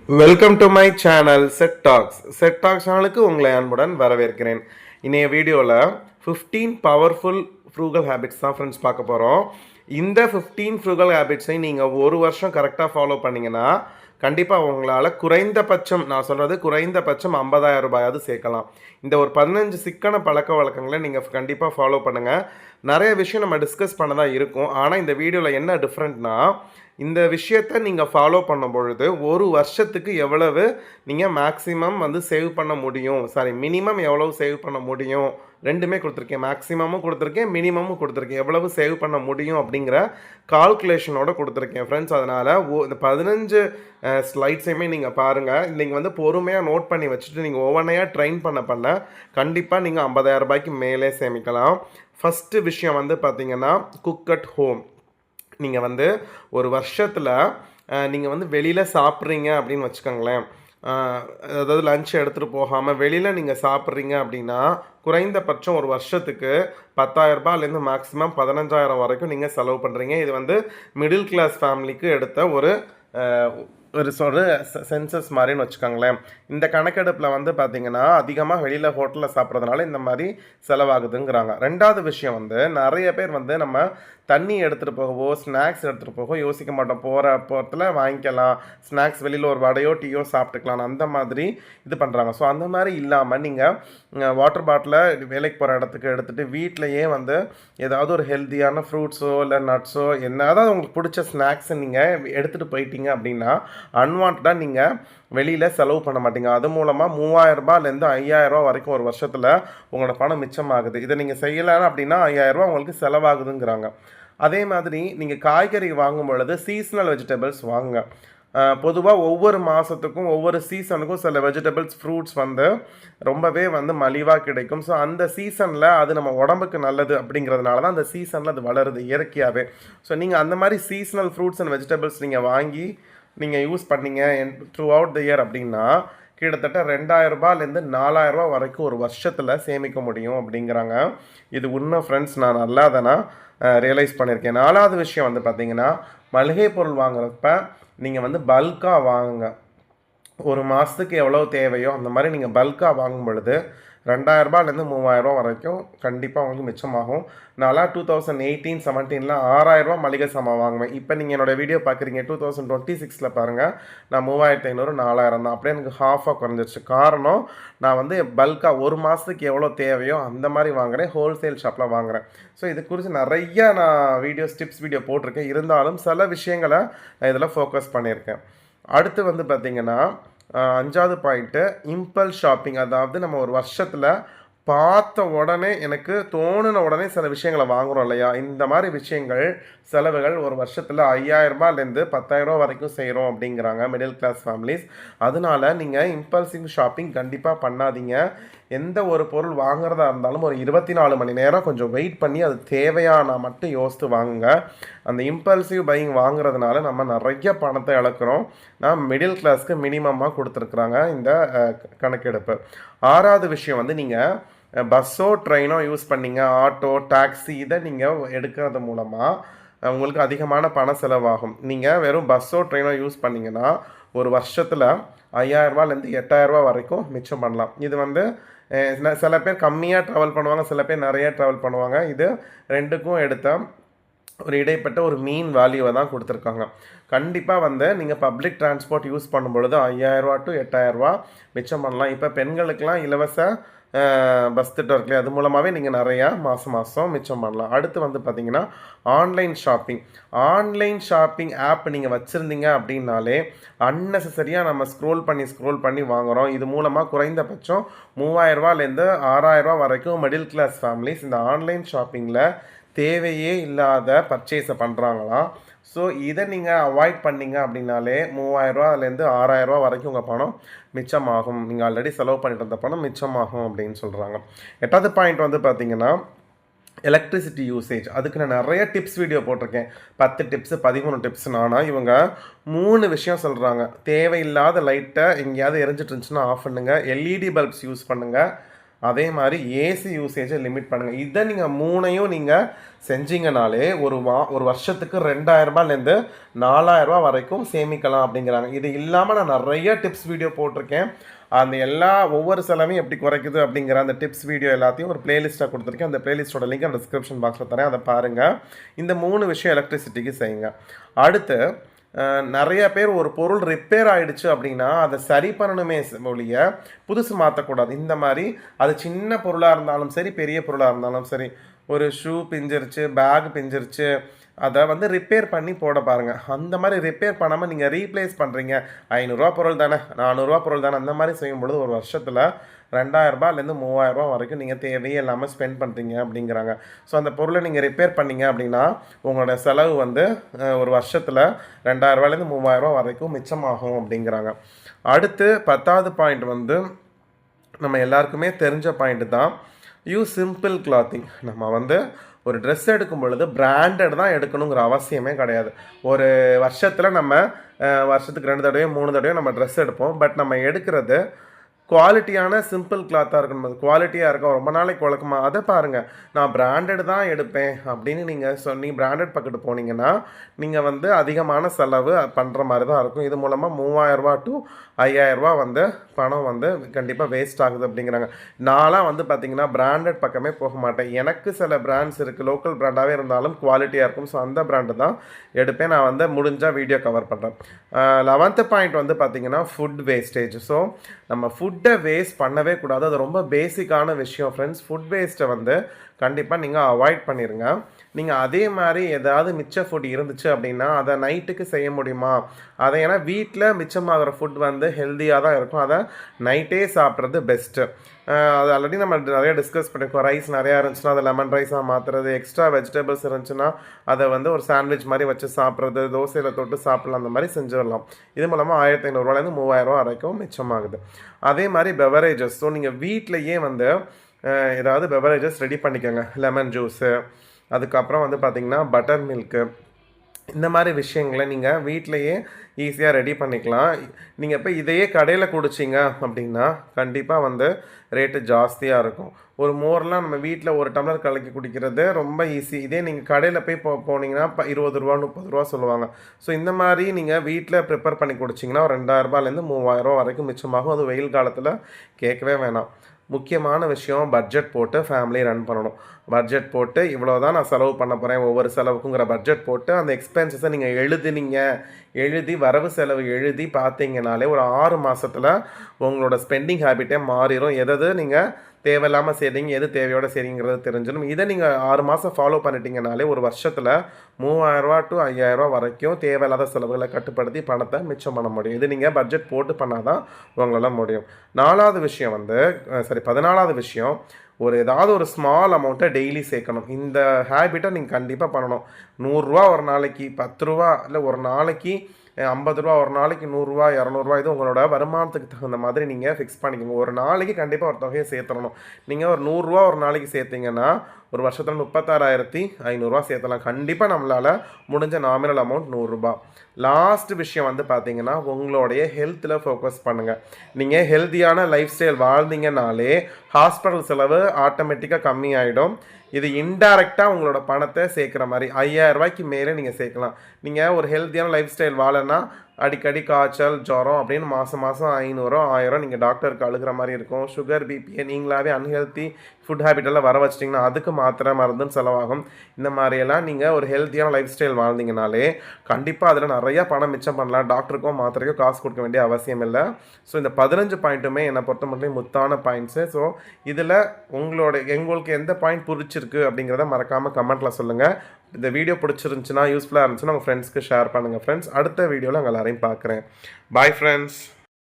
Welcome to my channel set tax சேனலுக்கு உங்களை அன்புடன் வரவேற்கிறேன். இன்றைய வீடியோவில் 15 பவர்ஃபுல் ஃப்ரூகல் ஹேபிட்ஸ் தான் ஃப்ரெண்ட்ஸ் பார்க்க போகிறோம். இந்த 15 ஃப்ரூகல் ஹேபிட்ஸை நீங்கள் ஒரு வருஷம் கரெக்டாக ஃபாலோ பண்ணிங்கன்னா கண்டிப்பாக உங்களால் குறைந்தபட்சம், நான் சொல்கிறது குறைந்தபட்சம் 50,000 ரூபாயாவது சேர்க்கலாம். இந்த ஒரு 15 சிக்கன பழக்க வழக்கங்களை நீங்கள் கண்டிப்பாக ஃபாலோ பண்ணுங்கள். நிறைய விஷயம் நம்ம டிஸ்கஸ் பண்ண தான் இருக்கும். ஆனால் இந்த வீடியோவில் என்ன டிஃப்ரெண்ட்னா, இந்த விஷயத்தை நீங்கள் ஃபாலோ பண்ணும் பொழுது ஒரு வருஷத்துக்கு எவ்வளவு நீங்கள் மேக்ஸிமம் சேவ் பண்ண முடியும், மினிமம் எவ்வளவு சேவ் பண்ண முடியும், ரெண்டுமே கொடுத்துருக்கேன். மேக்ஸிமமும் கொடுத்துருக்கேன், மினிமமும் கொடுத்துருக்கேன். எவ்வளவு சேவ் பண்ண முடியும் அப்படிங்கிற கால்குலேஷனோடு கொடுத்துருக்கேன் ஃப்ரெண்ட்ஸ். அதனால் இந்த 15 ஸ்லைட்ஸையுமே நீங்கள் பாருங்கள். நீங்கள் பொறுமையாக நோட் பண்ணி வச்சுட்டு நீங்கள் ஒவ்வொன்றையாக ட்ரெயின் பண்ண கண்டிப்பாக நீங்கள் 50,000 ரூபாய்க்கு மேலே சேமிக்கலாம். ஃபஸ்ட்டு விஷயம் பார்த்தீங்கன்னா, குக் அட் ஹோம். நீங்கள் ஒரு வருஷத்தில் நீங்கள் வெளியில் சாப்பிட்றீங்க அப்படின்னு வச்சுக்கோங்களேன். அதாவது லஞ்ச் எடுத்துகிட்டு போகாமல் வெளியில் நீங்கள் சாப்பிட்றீங்க அப்படின்னா குறைந்தபட்சம் ஒரு வருஷத்துக்கு 10,000 ரூபாயிலேருந்து மேக்ஸிமம் 15,000 வரைக்கும் நீங்கள் செலவு பண்ணுறீங்க. இது மிடில் கிளாஸ் ஃபேமிலிக்கு எடுத்த ஒரு சென்சஸ் மாதிரின்னு வச்சுக்கோங்களேன். இந்த கணக்கெடுப்பில் பார்த்தீங்கன்னா அதிகமாக வெளியில் ஹோட்டலில் சாப்பிட்றதுனால இந்த மாதிரி செலவாகுதுங்கிறாங்க. ரெண்டாவது விஷயம் நிறைய பேர் நம்ம தண்ணி எடுத்துகிட்டு போகவோ ஸ்நாக்ஸ் எடுத்துகிட்டு போகவோ யோசிக்க மாட்டோம். போகிறத்துல வாங்கிக்கலாம், ஸ்நாக்ஸ் வெளியில் ஒரு வடையோ டீயோ சாப்பிட்டுக்கலாம், அந்த மாதிரி இது பண்ணுறாங்க. ஸோ அந்த மாதிரி இல்லாமல் நீங்கள் வாட்டர் பாட்டிலை வேலைக்கு போகிற இடத்துக்கு எடுத்துகிட்டு வீட்டிலையே ஏதாவது ஒரு ஹெல்த்தியான ஃப்ரூட்ஸோ இல்லை நட்ஸோ அதாவது உங்களுக்கு பிடிச்ச ஸ்நாக்ஸை நீங்கள் எடுத்துகிட்டு போயிட்டீங்க அப்படின்னா அன்வான்டாக நீங்கள் வெளியில் செலவு பண்ண மாட்டீங்க. அது மூலமாக 3,000 ரூபாயிலேருந்து 5,000 ரூபா வரைக்கும் ஒரு வருஷத்தில் உங்களோட பணம் மிச்சமாகுது. இதை நீங்கள் செய்யலைன்னு அப்படின்னா 5,000 ரூபா உங்களுக்கு செலவாகுதுங்கிறாங்க. அதே மாதிரி நீங்கள் காய்கறி வாங்கும் பொழுது சீசனல் வெஜிடபிள்ஸ் வாங்குங்க. பொதுவாக ஒவ்வொரு மாதத்துக்கும் ஒவ்வொரு சீசனுக்கும் சில வெஜிடபிள்ஸ் ஃப்ரூட்ஸ் ரொம்பவே மலிவாக கிடைக்கும். ஸோ அந்த சீசனில் அது நம்ம உடம்புக்கு நல்லது அப்படிங்கிறதுனால தான் அந்த சீசனில் அது வளருது இயற்கையாகவே. ஸோ நீங்கள் அந்த மாதிரி சீசனல் ஃப்ரூட்ஸ் அண்ட் வெஜிடபிள்ஸ் நீங்கள் வாங்கி நீங்கள் யூஸ் பண்ணீங்க த்ரூ அவுட் த இயர் அப்படின்னா கிட்டத்தட்ட 2,000 ரூபாயிலேருந்து 4,000 ரூபா வரைக்கும் ஒரு வருஷத்தில் சேமிக்க முடியும் அப்படிங்கிறாங்க. இது உண்மை ஃப்ரெண்ட்ஸ், நான் நல்லா தானே ரியலைஸ் பண்ணியிருக்கேன். நாலாவது விஷயம் பார்த்தீங்கன்னா, மளிகை பொருள் வாங்குறப்ப நீங்கள் பல்காக வாங்குங்க. ஒரு மாதத்துக்கு எவ்வளோ தேவையோ அந்த மாதிரி நீங்கள் பல்காக வாங்கும் பொழுது 2,000 ரூபாயிலேருந்து 3,000 ரூபா வரைக்கும் கண்டிப்பாக உங்களுக்கு மிச்சமாகும். நான்லாம் 2018-17 6,000 ரூபா மளிகை சாமான் வாங்குவேன். இப்போ நீங்கள் என்னோடய வீடியோ பார்க்குறீங்க 2026 பாருங்கள், நான் 3,500 4,000 தான். அப்படியே எனக்கு ஹாஃபாக குறைஞ்சிருச்சு. காரணம், நான் பல்காக ஒரு மாதத்துக்கு எவ்வளோ தேவையோ அந்த மாதிரி வாங்குகிறேன், ஹோல்சேல் ஷாப்பில் வாங்குகிறேன். ஸோ இது குறித்து நிறையா நான் டிப்ஸ் வீடியோ போட்டிருக்கேன். இருந்தாலும் சில விஷயங்களை நான் இதில் ஃபோக்கஸ் பண்ணியிருக்கேன். அடுத்து பார்த்திங்கன்னா, 5வது பாயிண்ட்டு இம்பல்ஸ் ஷாப்பிங். அதாவது நம்ம ஒரு வருஷத்தில் பார்த்த உடனே எனக்கு தோணுன உடனே சில விஷயங்களை வாங்குகிறோம் இல்லையா, இந்த மாதிரி விஷயங்கள் செலவுகள் ஒரு வருஷத்தில் 5,000 ரூபாயிலேருந்து 10,000 ரூபா வரைக்கும் செய்கிறோம் அப்படிங்கிறாங்க மிடில் கிளாஸ் ஃபேமிலிஸ். அதனால நீங்கள் இம்பல்சிவ் ஷாப்பிங் கண்டிப்பாக பண்ணாதீங்க. எந்த ஒரு பொருள் வாங்குறதா இருந்தாலும் ஒரு 24 மணி நேரம் கொஞ்சம் வெயிட் பண்ணி அது தேவையானா மட்டும் யோசித்து வாங்குங்க. அந்த இம்பல்சிவ் பையிங் வாங்குறதுனால நம்ம நிறைய பணத்தை இழக்கிறோம். நான் மிடில் கிளாஸ்க்கு மினிமமாக கொடுத்துருக்குறாங்க இந்த கணக்கெடுப்பு. 6வது விஷயம் நீங்கள் பஸ்ஸோ ட்ரெயினோ யூஸ் பண்ணீங்க, ஆட்டோ டாக்ஸி இதை நீங்கள் எடுக்கிறது மூலமாக உங்களுக்கு அதிகமான பண செலவாகும். நீங்கள் வெறும் பஸ்ஸோ ட்ரெயினோ யூஸ் பண்ணிங்கன்னா ஒரு வருஷத்தில் 5,000 ரூபாயிலேருந்து 8,000 ரூபா வரைக்கும் மிச்சம் பண்ணலாம். இது சில பேர் கம்மியாக ட்ராவல் பண்ணுவாங்க, சில பேர் நிறைய ட்ராவல் பண்ணுவாங்க. இது ரெண்டுக்கும் எடுத்த ஒரு இடைப்பட்ட ஒரு மீன் வேல்யூவை தான் கொடுத்துருக்காங்க. கண்டிப்பாக நீங்கள் பப்ளிக் டிரான்ஸ்போர்ட் யூஸ் பண்ணும்பொழுது 5,000 ரூபா டு 8,000 ரூபா மிச்சம் பண்ணலாம். இப்போ பெண்களுக்கெல்லாம் இலவச பஸ் திட்டம் இருக்குல்லையே, அது மூலமாகவே நீங்கள் நிறையா மாதம் மிச்சம் பண்ணலாம். அடுத்து பார்த்திங்கன்னா ஆன்லைன் ஷாப்பிங் ஆப் நீங்கள் வச்சுருந்தீங்க அப்படின்னாலே அன்னெசரியாக நம்ம ஸ்க்ரோல் பண்ணி வாங்குகிறோம். இது மூலமாக குறைந்தபட்சம் 3,000 ரூபாயிலேருந்து 6,000 ரூபா வரைக்கும் மிடில் கிளாஸ் ஃபேமிலிஸ் இந்த ஆன்லைன் ஷாப்பிங்கில் தேவையே இல்லாத பர்ச்சேஸை பண்ணுறாங்களாம். ஸோ இதை நீங்கள் அவாய்ட் பண்ணிங்க அப்படின்னாலே 3,000 ரூபாயிலேருந்து 6,000 ரூபா வரைக்கும் உங்கள் பணம் மிச்சமாகும். நீங்கள் ஆல்ரெடி செலவு பண்ணிட்டு இருந்த பணம் மிச்சமாகும் அப்படின்னு சொல்கிறாங்க. 8வது பாயிண்ட் பார்த்தீங்கன்னா எலக்ட்ரிசிட்டி யூசேஜ். அதுக்கு நான் நிறைய டிப்ஸ் வீடியோ போட்டிருக்கேன், 10 டிப்ஸு 13 டிப்ஸ். ஆனால் இவங்க 3 விஷயம் சொல்கிறாங்க. தேவையில்லாத லைட்டை எங்கேயாவது எரிஞ்சிட்டு இருந்துச்சுன்னா ஆஃப் பண்ணுங்கள், எல்இடி பல்ப்ஸ் யூஸ் பண்ணுங்கள், அதே மாதிரி ஏசி யூசேஜை லிமிட் பண்ணுங்கள். இதை நீங்கள் 3ஐயும் நீங்கள் செஞ்சீங்கனாலே ஒரு வருஷத்துக்கு 2000 ரூபாயிலேருந்து 4000 ரூபா வரைக்கும் சேமிக்கலாம் அப்படிங்கிறாங்க. இது இல்லாமல் நான் நிறைய டிப்ஸ் வீடியோ போட்டிருக்கேன். அந்த ஒவ்வொரு செலவையும் எப்படி குறைக்குது அப்படிங்கிற அந்த டிப்ஸ் வீடியோ எல்லாத்தையும் ஒரு பிளேலிஸ்ட்டாக கொடுத்துருக்கேன். அந்த பிளேலிஸ்ட்டோட லிங்க் அந்த டிஸ்கிரிப்ஷன் பாக்ஸில் தரேன், அதை பாருங்கள். இந்த 3 விஷயம் எலக்ட்ரிசிட்டிக்கு செய்யுங்க. அடுத்து நிறைய பேர் ஒரு பொருள் ரிப்பேர் ஆகிடுச்சு அப்படின்னா அதை சரி பண்ணணுமே ஒழிய புதுசு மாற்றக்கூடாது. இந்த மாதிரி அது சின்ன பொருளாக இருந்தாலும் சரி, பெரிய பொருளாக இருந்தாலும் சரி, ஒரு ஷூ பிஞ்சிருச்சு, பேக் பிஞ்சிருச்சு, அதை வந்து ரிப்பேர் பண்ணி போட பாருங்கள். அந்த மாதிரி ரிப்பேர் பண்ணாமல் நீங்கள் ரீப்ளேஸ் பண்ணுறீங்க. 500 ரூபா பொருள் தானே, 400 ரூபா பொருள் தானே, அந்த மாதிரி செய்யும்பொழுது ஒரு வருஷத்தில் 2000 ரூபாயிலேருந்து 3000 ரூபா வரைக்கும் நீங்கள் தேவையே இல்லாமல் ஸ்பெண்ட் பண்ணுறீங்க அப்படிங்கிறாங்க. ஸோ அந்த பொருளை நீங்கள் ரிப்பேர் பண்ணீங்க அப்படின்னா உங்களோட செலவு வந்து ஒரு வருஷத்தில் 2000 ரூபாயிலேருந்து 3000 ரூபா வரைக்கும் மிச்சமாகும் அப்படிங்கிறாங்க. அடுத்து 10வது பாயிண்ட் வந்து நம்ம எல்லாருக்குமே தெரிஞ்ச பாயிண்ட் தான், யூஸ் சிம்பிள் கிளாத்திங். நம்ம வந்து ஒரு ட்ரெஸ் எடுக்கும் பொழுது பிராண்டட் தான் எடுக்கணுங்கிற அவசியமே கிடையாது. ஒரு வருஷத்தில் நம்ம வருஷத்துக்கு 2 தடவையோ 3 தடவையோ நம்ம ட்ரெஸ் எடுப்போம். பட் நம்ம எடுக்கிறது குவாலிட்டியான சிம்பிள் கிளாத்தாக இருக்கணும். அது குவாலிட்டியாக இருக்கும், ரொம்ப நாளைக்கு வழக்கமா அதை பாருங்கள். நான் பிராண்டட் தான் எடுப்பேன் அப்படின்னு நீங்கள் பிராண்டட் பக்கத்து போனீங்கன்னா நீங்கள் வந்து அதிகமான செலவு பண்ணுற மாதிரி தான் இருக்கும். இது மூலமாக 3000 ரூபா to 5000 ரூபா வந்து பணம் வந்து கண்டிப்பாக வேஸ்ட் ஆகுது அப்படிங்கிறாங்க. நான்லாம் வந்து பார்த்திங்கன்னா பிராண்டட் பக்கமே போக மாட்டேன். எனக்கு சில பிராண்ட்ஸ் இருக்குது, லோக்கல் பிராண்டாகவே இருந்தாலும் குவாலிட்டியாக இருக்கும். ஸோ அந்த பிராண்டு தான் எடுப்பேன். நான் வந்து முடிஞ்சால் வீடியோ கவர் பண்ணுறேன். 11th பாயிண்ட் வந்து பார்த்திங்கன்னா ஃபுட் வேஸ்டேஜ். ஸோ நம்ம ஃபுட்டை வேஸ்ட் பண்ணவே கூடாது. அது ரொம்ப பேசிக்கான விஷயம் ஃப்ரெண்ட்ஸ். ஃபுட் வேஸ்ட்டை வந்து கண்டிப்பாக நீங்கள் அவாய்ட் பண்ணிடுங்க. நீங்கள் அதே மாதிரி ஏதாவது மிச்ச ஃபுட் இருந்துச்சு அப்படின்னா அதை நைட்டுக்கு செய்ய முடியுமா? அதை ஏன்னா வீட்டில் மிச்சமாகிற ஃபுட் வந்து ஹெல்த்தியாக தான் இருக்கும். அதை நைட்டே சாப்பிட்றது பெஸ்ட்டு. அது ஆல்ரெடி நம்ம நிறைய டிஸ்கஸ் பண்ணியிருக்கோம். ரைஸ் நிறையா இருந்துச்சுன்னா அதை லெமன் ரைஸாக மாற்றுறது, எக்ஸ்ட்ரா வெஜிடபிள்ஸ் இருந்துச்சுன்னா அதை வந்து ஒரு சாண்ட்விச் மாதிரி வச்சு சாப்பிட்றது, தோசையில் தொட்டு சாப்பிட்லாம், அந்த மாதிரி செஞ்சிடலாம். இது மூலமாக 1500 ரூபாயிலேருந்து 3000 ரூபா வரைக்கும் மிச்சமாகுது. அதே மாதிரி பெவரேஜஸ். ஸோ நீங்கள் வீட்டிலையே வந்து ஏதாவது பெவரேஜஸ் ரெடி பண்ணிக்கோங்க. லெமன் ஜூஸு, அதுக்கப்புறம் வந்து பார்த்திங்கன்னா பட்டர் மில்க்கு, இந்த மாதிரி விஷயங்களை நீங்கள் வீட்டிலையே ஈஸியாக ரெடி பண்ணிக்கலாம். நீங்கள் இப்போ இதையே கடையில் குடிச்சிங்க அப்படின்னா கண்டிப்பாக வந்து ரேட்டு ஜாஸ்தியாக இருக்கும். ஒரு மோர்லாம் நம்ம வீட்டில் ஒரு டம்ளர் கலக்கி குடிக்கிறது ரொம்ப ஈஸி. இதே நீங்கள் கடையில் போய் போனீங்கன்னா 20 ரூபா 30 ரூபா சொல்லுவாங்க. ஸோ இந்த மாதிரி நீங்கள் வீட்டில் ப்ரிப்பேர் பண்ணி குடிச்சிங்கன்னா ஒரு 2000 ரூபாயிலேருந்து 3000 ரூபா வரைக்கும் மிச்சமாகும். அது வெயில் காலத்தில் கேட்கவே வேணாம். முக்கியமான விஷயம், பட்ஜெட் போட்டு ஃபேமிலி ரன் பண்ணணும். பட்ஜெட் போட்டு இவ்வளோ தான் நான் செலவு பண்ண போகிறேன் ஒவ்வொரு செலவுக்குங்கிற பட்ஜெட் போட்டு அந்த எக்ஸ்பென்சஸை நீங்கள் எழுதி வரவு செலவு எழுதி பார்த்தீங்கனாலே ஒரு 6 மாதத்தில் உங்களோட ஸ்பெண்டிங் ஹேபிட்டே மாறிடும். எது நீங்கள் தேவையில்லாமல் செய்றீங்க, எது தேவையோட செய்றீங்கிறது தெரிஞ்சிடும். இதை நீங்கள் 6 மாதம் ஃபாலோ பண்ணிட்டீங்கனாலே ஒரு வருஷத்தில் 3000 ரூபா to 5000 ரூபா வரைக்கும் தேவையில்லாத செலவுகளை கட்டுப்படுத்தி பணத்தை மிச்சம் பண்ண முடியும். இது நீங்கள் பட்ஜெட் போட்டு பண்ணால் தான் உங்களால் முடியும். 14வது விஷயம், ஏதாவது ஒரு ஸ்மால் அமௌண்ட்டை டெய்லி சேர்க்கணும். இந்த ஹேபிட்டை நீங்கள் கண்டிப்பாக பண்ணணும். 100 ரூபா ஒரு நாளைக்கு, 10 ரூபா இல்லை ஒரு நாளைக்கு 50 ரூபா, ஒரு நாளைக்கு 100 ரூபா 200 ரூபா, இது உங்களோட வருமானத்துக்கு தகுந்த மாதிரி நீங்கள் ஃபிக்ஸ் பண்ணிக்கோங்க. ஒரு நாளைக்கு கண்டிப்பாக ஒரு தொகையை சேர்த்துடணும். நீங்கள் ஒரு 100 ரூபா ஒரு நாளைக்கு சேர்த்திங்கன்னா ஒரு வருஷத்தில் 36,500 ரூபா சேர்த்தலாம். கண்டிப்பாக நம்மளால் முடிஞ்ச நாமினல் அமௌண்ட் 100 ரூபா. லாஸ்ட் விஷயம் வந்து பார்த்தீங்கன்னா உங்களுடைய ஹெல்த்தில் ஃபோக்கஸ் பண்ணுங்கள். நீங்கள் ஹெல்த்தியான லைஃப் ஸ்டைல் வாழ்ந்தீங்கனாலே ஹாஸ்பிட்டல் செலவு ஆட்டோமேட்டிக்காக கம்மியாயிடும். இது இன்டைரக்டாக உங்களோட பணத்தை சேர்க்குற மாதிரி 5000 ரூபாய்க்கு மேலே நீங்கள் சேர்க்கலாம். நீங்கள் ஒரு ஹெல்த்தியான லைஃப் ஸ்டைல் வாழனா அடிக்கடி காய்ச்சல், ஜுரம் அப்படின்னு மாதம் 500 1000 நீங்கள் டாக்டருக்கு அழுகிற மாதிரி இருக்கும். சுகர், பிபியை நீங்களாவே அன்ஹெல்த்தி ஃபுட் ஹேபிட்டெல்லாம் வர வச்சிட்டிங்கன்னா அதுக்கு மாத்திரை மருந்துன்னு செலவாகும். இந்த மாதிரியெல்லாம் நீங்கள் ஒரு ஹெல்த்தியான லைஃப் ஸ்டைல் வாழ்ந்தீங்கனாலே கண்டிப்பாக அதில் நிறையா பணம் மிச்சம் பண்ணலாம். டாக்டருக்கோ மாத்திரைக்கோ காசு கொடுக்க வேண்டிய அவசியம் இல்லை. ஸோ இந்த 15 பாயிண்ட்டுமே என்னை பொறுத்த மட்டும் முத்தான பாயிண்ட்ஸு. ஸோ இதில் உங்களுக்கு எந்த பாயிண்ட் பிடிச்சிருக்கு அப்படிங்கிறத மறக்காமல் கமெண்ட்டில் சொல்லுங்கள். இந்த வீடியோ பிடிச்சிருந்துச்சுன்னா, யூஸ்ஃபுல்லாக இருந்துச்சுன்னா உங்கள் ஃப்ரெண்ட்ஸ்க்கு ஷேர் பண்ணுங்கள். ஃப்ரெண்ட்ஸ், அடுத்த வீடியோவில் உங்கள் எல்லாரையும் பார்க்குறேன். Bye friends.